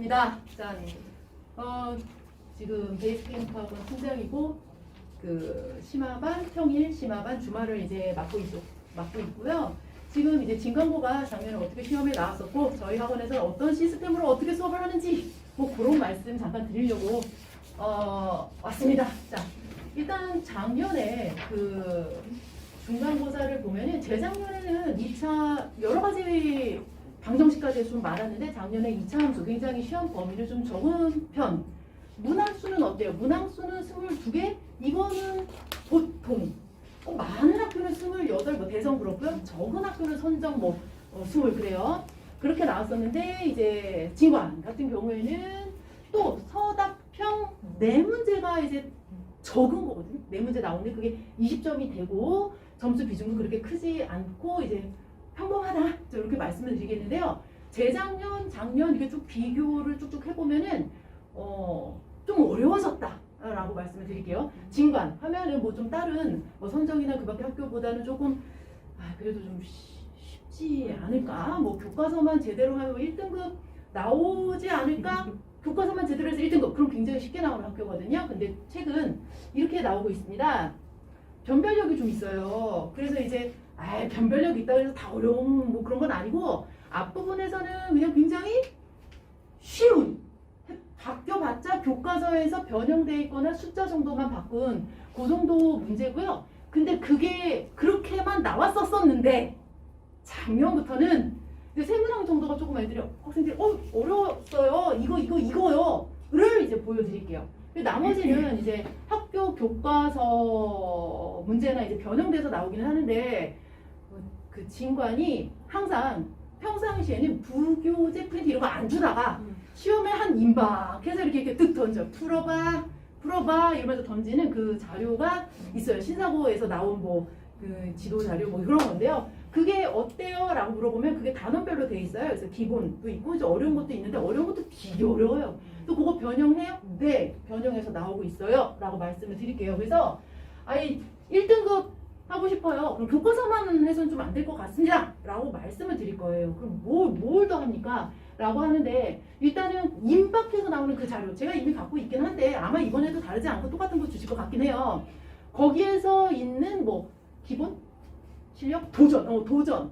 반갑습니다. 자, 지금 베이스캠프학원 팀장이고 그 심화반, 평일, 심화반, 주말을 이제 맡고 있고요. 지금 이제 진강고가 작년에 어떻게 시험에 나왔었고 저희 학원에서 어떤 시스템으로 어떻게 수업을 하는지 뭐 그런 말씀 잠깐 드리려고 왔습니다. 자, 일단 작년에 그 중간고사를 보면은 재작년에는 2차 여러 가지 방정식까지 좀 많았는데 작년에 2차 함수 굉장히 시험 범위를 좀 적은 편. 문항수는 어때요? 문항수는 22개? 이거는 보통. 많은 학교는 28, 뭐 대성 그렇고요. 적은 학교는 선정 20 그래요. 그렇게 나왔었는데 이제 진관 같은 경우에는 또 서답형 4문제가 이제 적은 거거든요. 4문제 나오는데 그게 20점이 되고 점수 비중도 그렇게 크지 않고 이제 평범하다 이렇게 말씀을 드리겠는데요. 재작년, 작년 이렇게 쭉 비교를 쭉쭉 해보면은 좀 어려워졌다라고 말씀을 드릴게요. 진관 하면은 뭐 좀 다른 뭐 선정이나 그 밖에 학교보다는 조금 그래도 좀 쉽지 않을까? 뭐 교과서만 제대로 하면 1등급 나오지 않을까? 교과서만 제대로 해서 1등급 그럼 굉장히 쉽게 나오는 학교거든요. 근데 최근 이렇게 나오고 있습니다. 변별력이 좀 있어요. 그래서 이제 변별력 있다고 해서 다 어려운 뭐 그런 건 아니고 앞부분에서는 그냥 굉장히 쉬운 바뀌어봤자 교과서에서 변형되어 있거나 숫자 정도만 바꾼 그 정도 문제고요. 근데 그게 그렇게만 나왔었는데 작년부터는 세문항 정도가 조금 애들이 학생들이 어려웠어요. 이거요를 이제 보여드릴게요. 나머지는 이제 학교 교과서 문제나 이제 변형돼서 나오기는 하는데 그 진관이 항상 평상시에는 부교재 프린트 이런 거 안 주다가 시험에 한 임박해서 이렇게 득 던져 풀어봐 이러면서 던지는 그 자료가 있어요. 신사고에서 나온 뭐 그 지도 자료 뭐 그런 건데요. 그게 어때요? 라고 물어보면 그게 단원별로 돼 있어요. 그래서 기본도 있고 이제 어려운 것도 있는데 어려운 것도 되게 어려워요. 또 그거 변형해요? 네, 변형해서 나오고 있어요. 라고 말씀을 드릴게요. 그래서 1등급 하고 싶어요. 그럼 교과서만 해서는 좀 안 될 것 같습니다. 라고 말씀을 드릴 거예요. 그럼 뭘 더 합니까? 라고 하는데 일단은 임박해서 나오는 그 자료 제가 이미 갖고 있긴 한데 아마 이번에도 다르지 않고 똑같은 거 주실 것 같긴 해요. 거기에서 있는 뭐 기본 실력 도전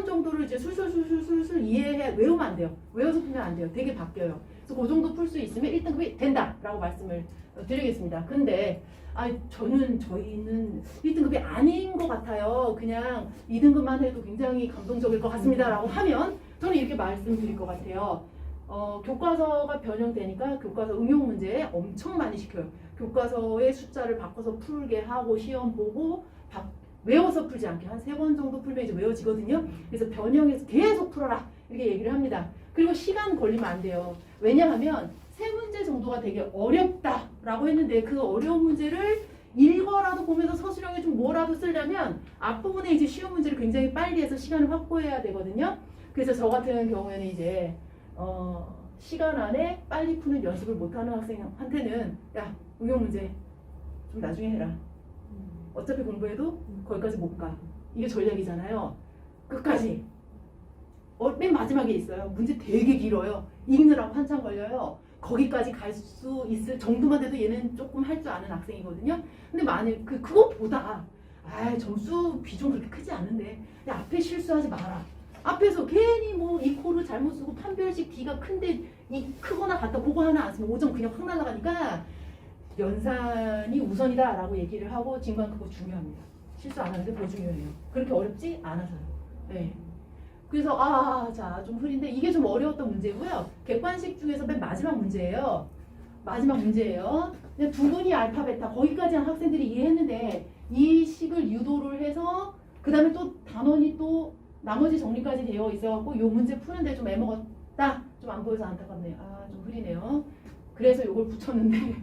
정도를 이제 술술 이해해 외우면 안 돼요. 외워서 풀면 안 돼요. 되게 바뀌어요. 그래서 그 정도 풀 수 있으면 1등급이 된다라고 말씀을 드리겠습니다. 근데 저희는 1등급이 아닌 것 같아요. 그냥 2등급만 해도 굉장히 감동적일 것 같습니다라고 하면 저는 이렇게 말씀드릴 것 같아요. 교과서가 변형되니까 교과서 응용 문제에 엄청 많이 시켜요. 교과서의 숫자를 바꿔서 풀게 하고 시험 보고 외워서 풀지 않게 한 3번 정도 풀면 이제 외워지거든요. 그래서 변형해서 계속 풀어라 이렇게 얘기를 합니다. 그리고 시간 걸리면 안 돼요. 왜냐하면 3문제 정도가 되게 어렵다라고 했는데 그 어려운 문제를 읽어라도 보면서 서술형에 좀 뭐라도 쓰려면 앞부분에 이제 쉬운 문제를 굉장히 빨리 해서 시간을 확보해야 되거든요. 그래서 저 같은 경우에는 이제 시간 안에 빨리 푸는 연습을 못하는 학생한테는 야 응용 문제 좀 나중에 해라. 어차피 공부해도 거기까지 못 가. 이게 전략이잖아요. 끝까지. 맨 마지막에 있어요. 문제 되게 길어요. 읽느라고 한참 걸려요. 거기까지 갈 수 있을 정도만 돼도 얘는 조금 할 줄 아는 학생이거든요. 근데 만약 그것보다 점수 비중 그렇게 크지 않은데 앞에 실수하지 마라. 앞에서 괜히 뭐 이코를 잘못 쓰고 판별식 D가 큰데 크거나 같다 그거 하나 안 쓰면 5점 그냥 확 날아가니까 연산이 우선이다 라고 얘기를 하고 진관 그거 중요합니다. 실수 안 하는데 그거 중요해요. 그렇게 어렵지 않아서요. 네. 그래서 좀 흐린데 이게 좀 어려웠던 문제고요. 객관식 중에서 맨 마지막 문제예요. 그냥 두 분이 알파 베타 거기까지 한 학생들이 이해했는데 이 식을 유도를 해서 그 다음에 또 단원이 또 나머지 정리까지 되어 있어갖고 요 문제 푸는데 좀 애먹었다. 좀 안 보여서 안타깝네요. 좀 흐리네요. 그래서 요걸 붙였는데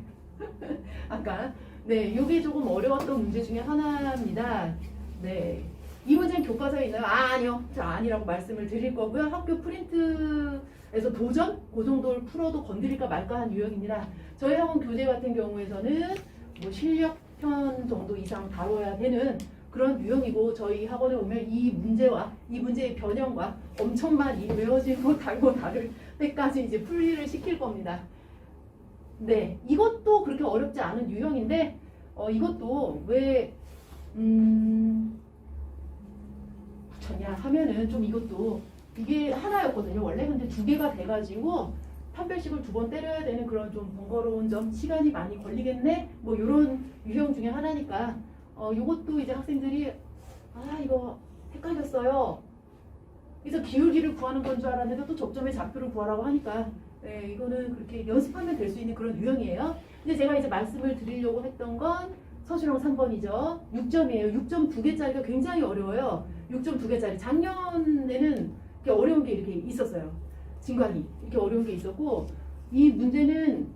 아까 요게 조금 어려웠던 문제 중에 하나입니다. 네. 이 문제는 교과서에 있나요? 아니요. 아니라고 말씀을 드릴 거고요. 학교 프린트에서 도전? 그 정도를 풀어도 건드릴까 말까 한 유형입니다. 저희 학원 교재 같은 경우에서는 뭐 실력편 정도 이상 다뤄야 되는 그런 유형이고 저희 학원에 오면 이 문제와 이 문제의 변형과 엄청 많이 외워지고 달고 때까지 이제 풀이를 시킬 겁니다. 네, 이것도 그렇게 어렵지 않은 유형인데 이것도 왜 붙였냐 하면은 좀 이것도 이게 하나였거든요. 원래 근데 두 개가 돼가지고 판별식을 두 번 때려야 되는 그런 좀 번거로운 점, 시간이 많이 걸리겠네? 뭐 이런 유형 중에 하나니까 요것도 이제 학생들이 이거 헷갈렸어요. 그래서 기울기를 구하는 건 줄 알았는데 또 접점의 좌표를 구하라고 하니까 네, 이거는 그렇게 연습하면 될 수 있는 그런 유형이에요. 근데 제가 이제 말씀을 드리려고 했던 건 서술형 3번이죠. 6점이에요. 6점 2개짜리가 굉장히 어려워요. 6점 2개짜리. 작년에는 이렇게 어려운 게 이렇게 있었어요. 진관이 이렇게 어려운 게 있었고 이 문제는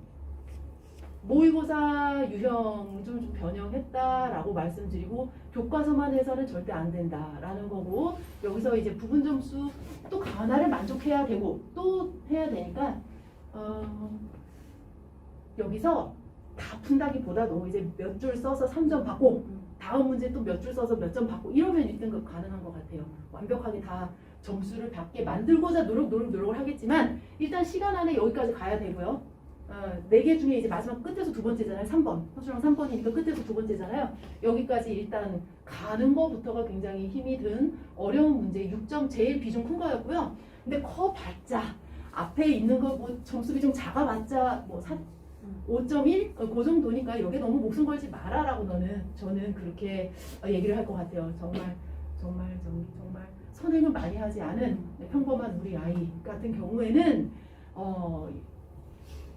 모의고사 유형 좀 변형했다라고 말씀드리고 교과서만 해서는 절대 안 된다라는 거고 여기서 이제 부분 점수 또 하나를 만족해야 되고 또 해야 되니까 여기서 다 푼다기보다도 이제 몇 줄 써서 3점 받고 다음 문제 또 몇 줄 써서 몇 점 받고 이러면 1등급 가능한 것 같아요. 완벽하게 다 점수를 받게 만들고자 노력을 하겠지만 일단 시간 안에 여기까지 가야 되고요. 4개 중에 이제 마지막 끝에서 두 번째잖아요. 3번. 서술형 3번이니까 끝에서 두 번째잖아요. 여기까지 일단 가는 거부터가 굉장히 힘이 든 어려운 문제 6점 제일 비중 큰 거였고요. 근데 커봤자 앞에 있는 거 뭐 점수 비중 작아봤자 뭐 5.1? 그 정도니까 여기에 너무 목숨 걸지 마라라고 저는 그렇게 얘기를 할 것 같아요. 정말 선행을 많이 하지 않은 평범한 우리 아이 같은 경우에는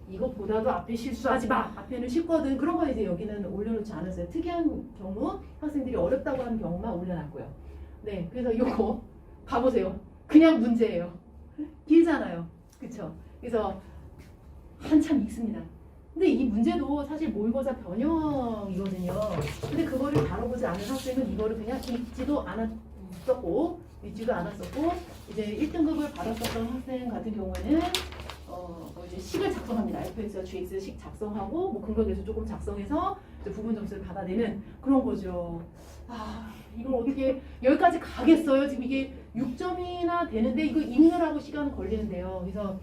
이것보다도 앞에 실수하지 마. 앞에는 쉽거든. 그런 거 이제 여기는 올려놓지 않았어요. 특이한 경우 학생들이 어렵다고 하는 경우만 올려놨고요. 네, 그래서 요거 가보세요. 그냥 문제예요. 길잖아요. 그쵸? 그래서 한참 읽습니다. 근데 이 문제도 사실 모의고사 변형이거든요. 근데 그거를 다뤄보지 않은 학생은 이거를 그냥 읽지도 않았었고 이제 1등급을 받았었던 학생 같은 경우에는 이제 식을 작성합니다. FX와 GX 식 작성하고 뭐 근거계수 조금 작성해서 이제 부분 점수를 받아내는 그런 거죠. 이걸 어떻게 여기까지 가겠어요? 지금 이게 6점이나 되는데 이거 읽느라고 시간 걸리는데요. 그래서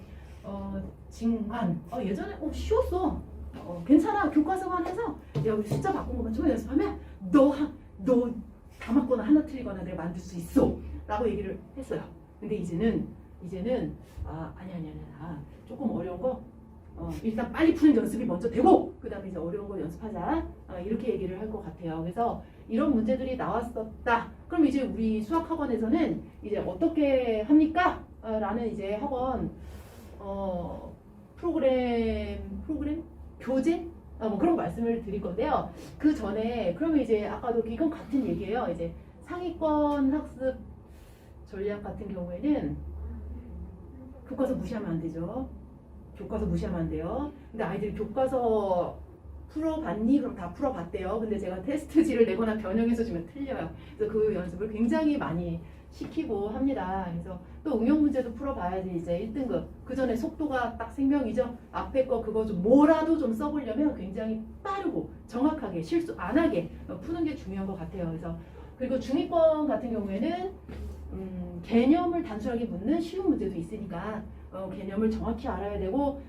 진관 예전에 쉬웠어. 괜찮아. 교과서만 해서 여기 숫자 바꾼 것만 좀 연습하면 너 다 맞거나 하나 틀리거나 내가 만들 수 있어 라고 얘기를 했어요. 근데 이제는 아니 조금 어려운 거 일단 빨리 푸는 연습이 먼저 되고 그 다음에 이제 어려운 거 연습하자 이렇게 얘기를 할 것 같아요. 그래서 이런 문제들이 나왔었다. 그럼 이제 우리 수학학원에서는 이제 어떻게 합니까? 라는 이제 학원 프로그램 교재 뭐 그런 말씀을 드릴 건데요. 그 전에 그러면 이제 아까도 이건 같은 얘기예요. 이제 상위권 학습 전략 같은 경우에는 교과서 무시하면 안 되죠. 교과서 무시하면 안 돼요. 근데 아이들이 교과서 풀어봤니? 그럼 다 풀어봤대요. 근데 제가 테스트지를 내거나 변형해서 주면 틀려요. 그래서 그 연습을 굉장히 많이 시키고 합니다. 그래서 또 응용 문제도 풀어봐야지 이제 1등급. 그 전에 속도가 딱 생명이죠. 앞에 거 그거 좀 뭐라도 좀 써보려면 굉장히 빠르고 정확하게 실수 안 하게 푸는 게 중요한 것 같아요. 그래서 그리고 중위권 같은 경우에는 개념을 단순하게 묻는 쉬운 문제도 있으니까 개념을 정확히 알아야 되고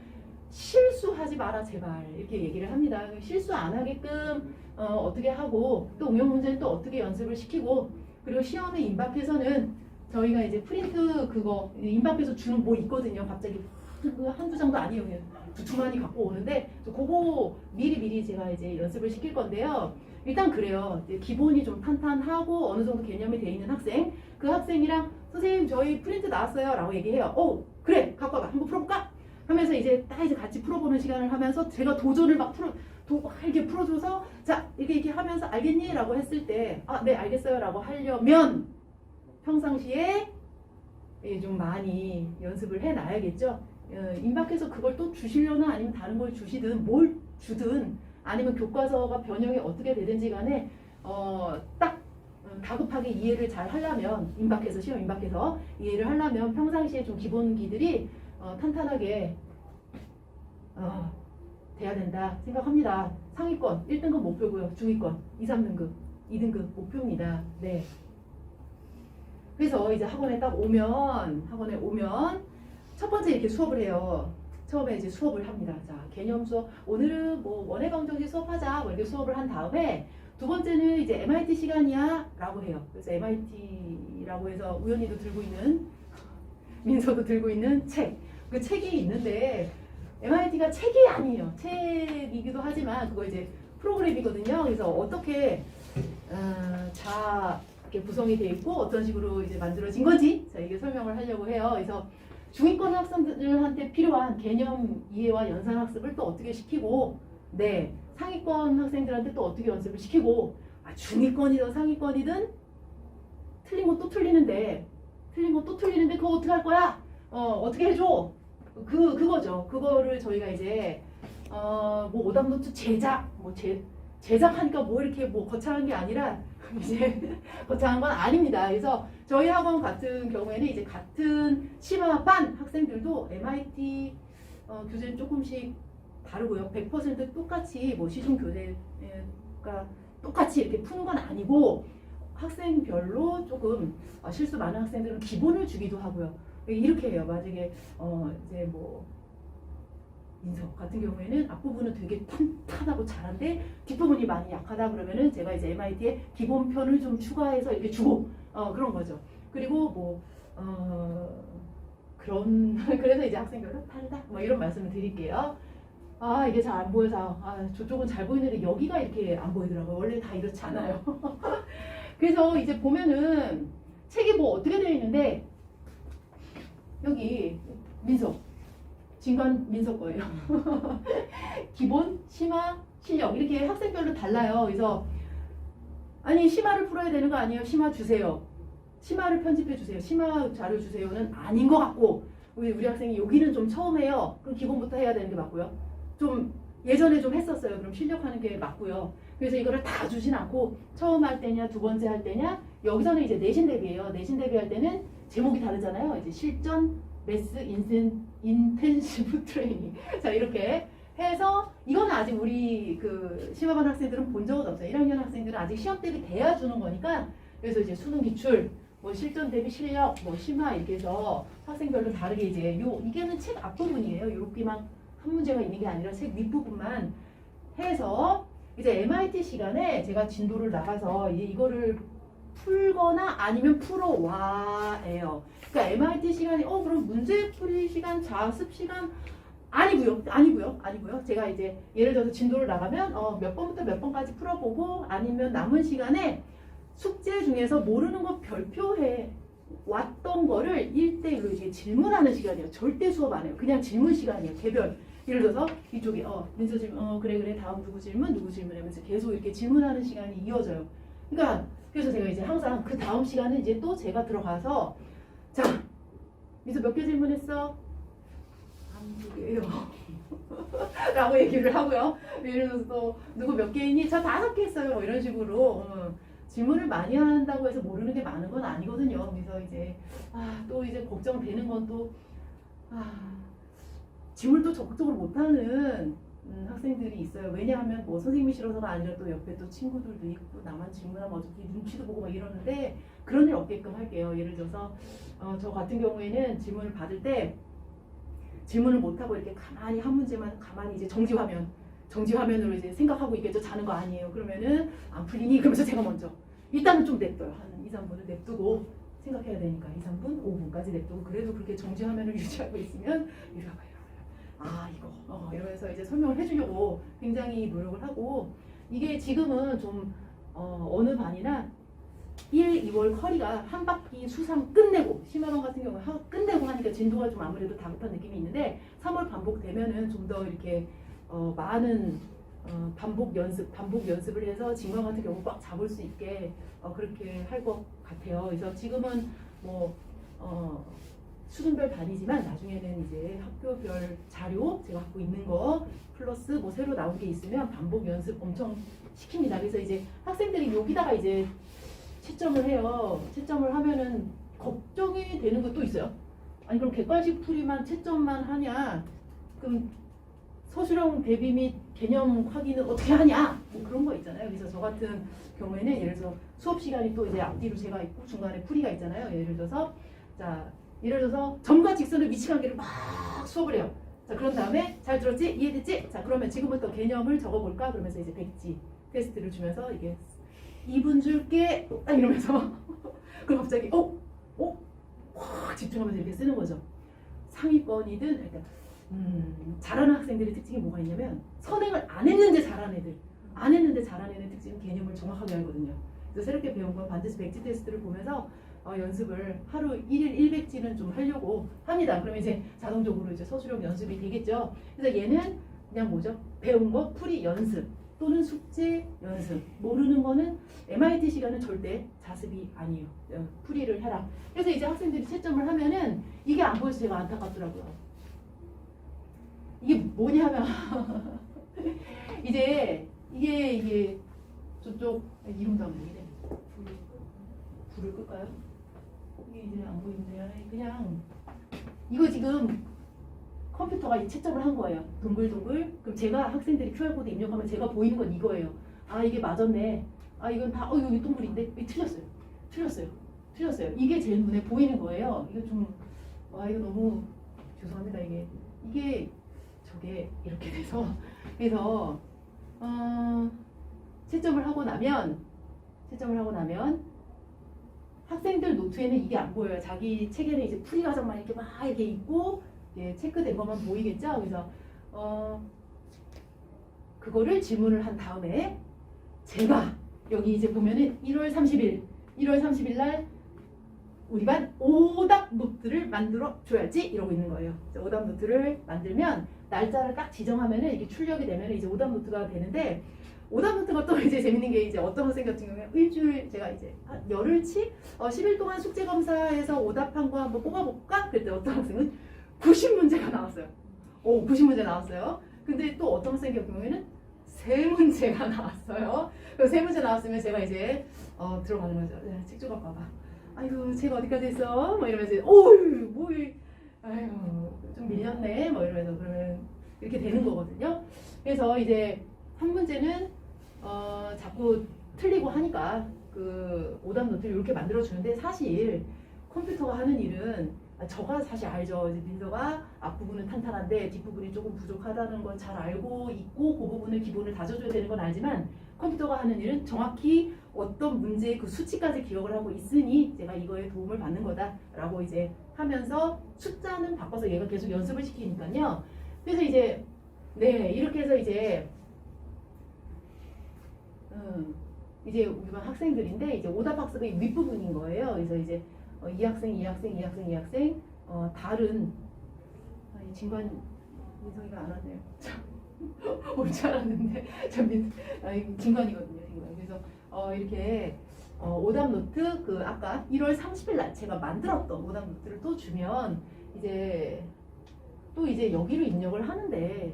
실수하지 마라 제발 이렇게 얘기를 합니다. 실수 안 하게끔 어떻게 하고 또 응용 문제는 또 어떻게 연습을 시키고 그리고 시험에 임박해서는 저희가 이제 프린트 그거 임박해서 주는 뭐 있거든요. 갑자기 그 한두 장도 아니에요. 두툼하니 갖고 오는데 그거 미리 제가 이제 연습을 시킬 건데요. 일단 그래요. 이제 기본이 좀 탄탄하고 어느 정도 개념이 돼 있는 학생 그 학생이랑 선생님 저희 프린트 나왔어요 라고 얘기해요. 그래 갖고 와봐 한번 풀어볼까? 하면서 이제 딱 이제 같이 풀어보는 시간을 하면서 제가 도전을 막 이렇게 풀어줘서 자 이렇게 하면서 알겠니? 라고 했을 때 네 알겠어요 라고 하려면 평상시에 좀 많이 연습을 해놔야겠죠. 임박해서 그걸 또 주시려나 아니면 다른 걸 주시든 뭘 주든 아니면 교과서가 변형이 어떻게 되든지 간에 딱 다급하게 이해를 잘 하려면 임박해서 시험 임박해서 이해를 하려면 평상시에 좀 기본기들이 탄탄하게 돼야 된다 생각합니다. 상위권 1등급 목표고요. 중위권 2, 3등급 2등급 목표입니다. 네. 그래서 이제 학원에 오면 첫 번째 이렇게 수업을 해요. 처음에 이제 수업을 합니다. 자, 개념 수업. 오늘은 뭐 원의 방정식 수업하자. 뭐 이렇게 수업을 한 다음에 두 번째는 이제 MIT 시간이야 라고 해요. 그래서 MIT라고 해서 우연히도 들고 있는, 민서도 들고 있는 책. 그 책이 있는데 MIT가 책이 아니에요. 책이기도 하지만 그거 이제 프로그램이거든요. 그래서 어떻게 이렇게 구성이 되어 있고 어떤 식으로 이제 만들어진 건지 자, 이게 설명을 하려고 해요. 그래서 중위권 학생들한테 필요한 개념 이해와 연산 학습을 또 어떻게 시키고, 네, 상위권 학생들한테 또 어떻게 연습을 시키고, 중위권이든 상위권이든 틀린 건 또 틀리는데 그거 어떻게 할 거야? 어떻게 해줘? 그거죠. 그거를 저희가 이제 뭐 오답노트 제작하니까 뭐 이렇게 뭐 거창한 게 아니라 이제 거창한 건 아닙니다. 그래서 저희 학원 같은 경우에는 이제 같은 심화반 학생들도 MIT 교재는 조금씩 다르고요. 100% 똑같이 뭐 시중 교재가 똑같이 이렇게 푸는 건 아니고 학생별로 조금 실수 많은 학생들은 기본을 주기도 하고요. 이렇게 해요. 만약에 이제 뭐 민석 같은 경우에는 앞부분은 되게 탄탄하고 잘한데 뒷부분이 많이 약하다 그러면은 제가 이제 MIT에 기본편을 좀 추가해서 이렇게 주고 그런 거죠. 그리고 뭐 그래서 이제 학생별로 다르다 뭐 이런 말씀을 드릴게요. 이게 잘 안 보여서 저쪽은 잘 보이는데 여기가 이렇게 안 보이더라고요. 원래 다 이렇지 않아요. 그래서 이제 보면은 책이 뭐 어떻게 되어 있는데 여기 민석 진관 민석 거예요. 기본, 심화, 실력 이렇게 학생별로 달라요. 그래서 아니 심화를 풀어야 되는 거 아니에요? 심화 주세요. 심화를 편집해 주세요. 심화 자료 주세요는 아닌 것 같고 우리 학생이 여기는 좀 처음 해요. 그럼 기본부터 해야 되는 게 맞고요. 좀 예전에 좀 했었어요. 그럼 실력하는 게 맞고요. 그래서 이거를 다 주진 않고 처음 할 때냐 두 번째 할 때냐 여기서는 이제 내신 대비예요. 내신 대비할 때는 제목이 다르잖아요. 이제 실전 매스 인텐시브 트레이닝. 자 이렇게 해서 이거는 아직 우리 그 심화반 학생들은 본 적은 없어요. 1학년 학생들은 아직 시험 대비 돼야 주는 거니까 그래서 이제 수능 기출, 뭐 실전 대비 실력, 뭐 심화 이렇게 해서 학생별로 다르게 이제 이게는 책 앞부분이에요. 이렇게만 한 문제가 있는 게 아니라 책 윗부분만 해서 이제 MIT 시간에 제가 진도를 나가서 이거를 풀거나 아니면 풀어와예요. 그러니까 MIT 시간이 그럼 문제풀이 시간, 자습 시간 아니고요. 제가 이제 예를 들어서 진도를 나가면 몇 번부터 몇 번까지 풀어보고 아니면 남은 시간에 숙제 중에서 모르는 거 별표해 왔던 거를 1대1로 이제 질문하는 시간이에요. 절대 수업 안 해요. 그냥 질문 시간이에요. 개별. 예를 들어서 이쪽에 민서 질문 그래 다음 누구 질문 하면서 계속 이렇게 질문하는 시간이 이어져요. 그러니까 그래서 제가 이제 항상 그 다음 시간은 이제 또 제가 들어가서 자 민서 몇 개 질문했어? 한 두 개요. 라고 얘기를 하고요. 예를 들어서 또 누구 몇 개이니? 저 5개 했어요. 뭐 이런 식으로 질문을 많이 한다고 해서 모르는 게 많은 건 아니거든요. 그래서 이제 또 이제 걱정되는 건 또 질문도 적극적으로 못하는 학생들이 있어요. 왜냐하면 뭐 선생님이 싫어서가 아니라 또 옆에 또 친구들도 있고 나만 질문하면 어차피 눈치도 보고 막 이러는데 그런 일 없게끔 할게요. 예를 들어서 저 같은 경우에는 질문을 받을 때 질문을 못하고 이렇게 가만히 한 문제만 가만히 이제 정지화면으로 이제 생각하고 있겠죠. 자는 거 아니에요. 그러면은 안 풀리니? 그러면서 제가 먼저 일단은 좀 냅둬요. 한 2, 3분을 냅두고 생각해야 되니까 2, 3분, 5분까지 냅두고 그래도 그렇게 정지화면을 유지하고 있으면 이리 와봐요. 이거 이러면서 이제 설명을 해주려고 굉장히 노력을 하고 이게 지금은 좀 어느 반이나 1, 2월 커리가 한 바퀴 수상 끝내고 심화반 같은 경우는 끝내고 하니까 진도가 좀 아무래도 다급한 느낌이 있는데 3월 반복되면은 좀 더 이렇게 많은 반복 연습을 해서 진강 같은 경우 꽉 잡을 수 있게 그렇게 할 것 같아요. 그래서 지금은 뭐 수준별 반이지만 나중에는 이제 학교별 자료 제가 갖고 있는 거 플러스 뭐 새로 나온 게 있으면 반복 연습 엄청 시킵니다. 그래서 이제 학생들이 여기다가 이제 채점을 해요. 채점을 하면은 걱정이 되는 것도 있어요. 아니 그럼 객관식 풀이만 채점만 하냐? 그럼 서술형 대비 및 개념 확인은 어떻게 하냐? 뭐 그런 거 있잖아요. 그래서 저 같은 경우에는 예를 들어서 수업 시간이 또 이제 앞뒤로 제가 있고 중간에 풀이가 있잖아요. 예를 들어서 자 예를 들어서 점과 직선의 위치관계를 막 수업을 해요. 자, 그런 다음에 잘 들었지? 이해됐지? 자, 그러면 지금부터 개념을 적어볼까? 그러면서 이제 백지 테스트를 주면서 이게 2분 줄게 딱 이러면서 그럼 갑자기 확 집중하면서 이렇게 쓰는 거죠. 상위권이든 그러니까 잘하는 학생들의 특징이 뭐가 있냐면 선행을 안 했는데 잘하는 애들, 안 했는데 잘하는 애들 특징은 개념을 정확하게 알거든요. 그래서 새롭게 배운 건 반드시 백지 테스트를 보면서 연습을 하루 1일 1백지는 좀 하려고 합니다. 그러면 이제 자동적으로 이제 서술형 연습이 되겠죠. 그래서 얘는 그냥 뭐죠? 배운 거 풀이 연습 또는 숙제 연습. 모르는 거는 MIT 시간은 절대 자습이 아니에요. 풀이를 해라. 그래서 이제 학생들이 채점을 하면은 이게 안 보여서 제가 안타깝더라고요. 이게 뭐냐면 이게 저쪽 이름도 안 보이네. 불을 끌까요? 이게 이제 안 보이는데요. 그냥 이거 지금 컴퓨터가 이 채점을 한 거예요. 동글동글. 그럼 제가 학생들이 QR코드 입력하면 제가 보이는 건 이거예요. 아, 이게 맞았네. 아, 이건 다 여기 동글인데 틀렸어요. 이게 제일 눈에 보이는 거예요. 이거 좀 이거 너무 죄송합니다. 이게 저게 이렇게 돼서 그래서 채점을 하고 나면 학생들 노트에는 이게 안 보여요. 자기 책에는 이제 풀이 과정만 이렇게 막 이렇게 있고 체크된 것만 보이겠죠. 그래서 그거를 질문을 한 다음에 제가 여기 이제 보면은 1월 30일 날 우리 반 오답 노트를 만들어 줘야지 이러고 있는 거예요. 오답 노트를 만들면 날짜를 딱 지정하면은 이게 출력이 되면은 이제 오답 노트가 되는데 오답 노트가 또 이제 재밌는 게 이제 어떤 학생 같은 경우에 일주일 제가 이제 열흘치 10일 동안 숙제 검사에서 오답한 거 한번 뽑아볼까? 그때 어떤 학생은 90문제가 나왔어요. 90문제 나왔어요. 근데 또 어떤 학생 같은 경우에는 3문제가 나왔어요. 그 3문제 나왔으면 제가 이제 들어가는 거죠. 책 좀 갖고 와봐. 아이고 책 어디까지 했어? 뭐 이러면서 아유 좀 밀렸네. 뭐 이러면서 그러면 이렇게 되는 거거든요. 그래서 이제 한 문제는 자꾸 틀리고 하니까 그 오답 노트를 이렇게 만들어 주는데 사실 컴퓨터가 하는 일은 저가 사실 알죠. 이제 빌더가 앞부분은 탄탄한데 뒷부분이 조금 부족하다는 걸 잘 알고 있고 그 부분을 기본을 다져줘야 되는 건 알지만 컴퓨터가 하는 일은 정확히 어떤 문제의 그 수치까지 기억을 하고 있으니 제가 이거에 도움을 받는 거다라고 이제 하면서 숫자는 바꿔서 얘가 계속 연습을 시키니까요. 그래서 이제 이렇게 해서 이제 우리 반 학생들인데 이제 오답 학습의 윗부분인 거예요. 그래서 이제 이 학생 다른 진관 민성이가 안 왔네요. 올 줄 알았는데 진관이거든요. 그래서 이렇게 오답 노트 그 아까 1월 30일 날 제가 만들었던 오답 노트를 또 주면 이제 여기로 입력을 하는데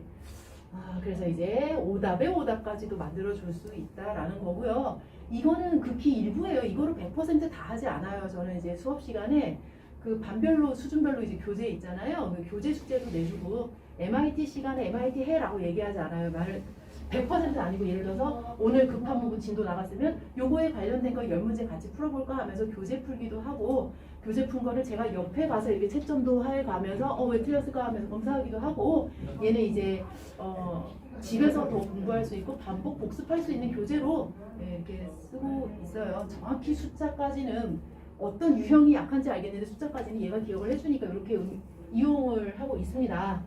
그래서 이제 오답의 오답까지도 만들어 줄 수 있다라는 거고요. 이거는 극히 일부예요. 이거를 100% 다 하지 않아요. 저는 이제 수업 시간에 그 반별로 수준별로 이제 교재 있잖아요. 그 교재 숙제도 내주고 MIT 시간에 MIT 해라고 얘기하지 않아요. 말을 100% 아니고 예를 들어서 오늘 급한 부분 진도 나갔으면 요거에 관련된 거 10문제 같이 풀어볼까 하면서 교재 풀기도 하고 교재 푼 거를 제가 옆에 가서 이렇게 채점도 해가면서 왜 틀렸을까 하면서 검사하기도 하고 얘는 이제 집에서 더 공부할 수 있고 반복 복습할 수 있는 교재로 이렇게 쓰고 있어요. 정확히 숫자까지는 어떤 유형이 약한지 알겠는데 숫자까지는 얘가 기억을 해주니까 이렇게 이용을 하고 있습니다.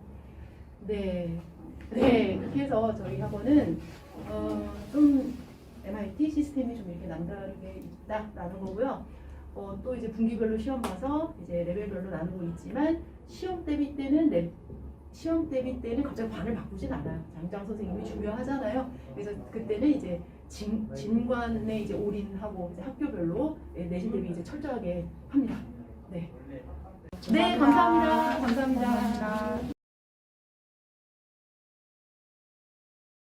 그렇게 해서 저희 학원은 좀 MIT 시스템이 좀 이렇게 남다르게 있다라는 거고요. 또 이제 분기별로 시험 봐서 이제 레벨별로 나누고 있지만 시험 대비 때는 갑자기 반을 바꾸진 않아요. 장장 선생님이 중요하잖아요. 그래서 그때는 이제 진관에 이제 올인하고 이제 학교별로 내신 대비 이제 철저하게 합니다. 네, 감사합니다.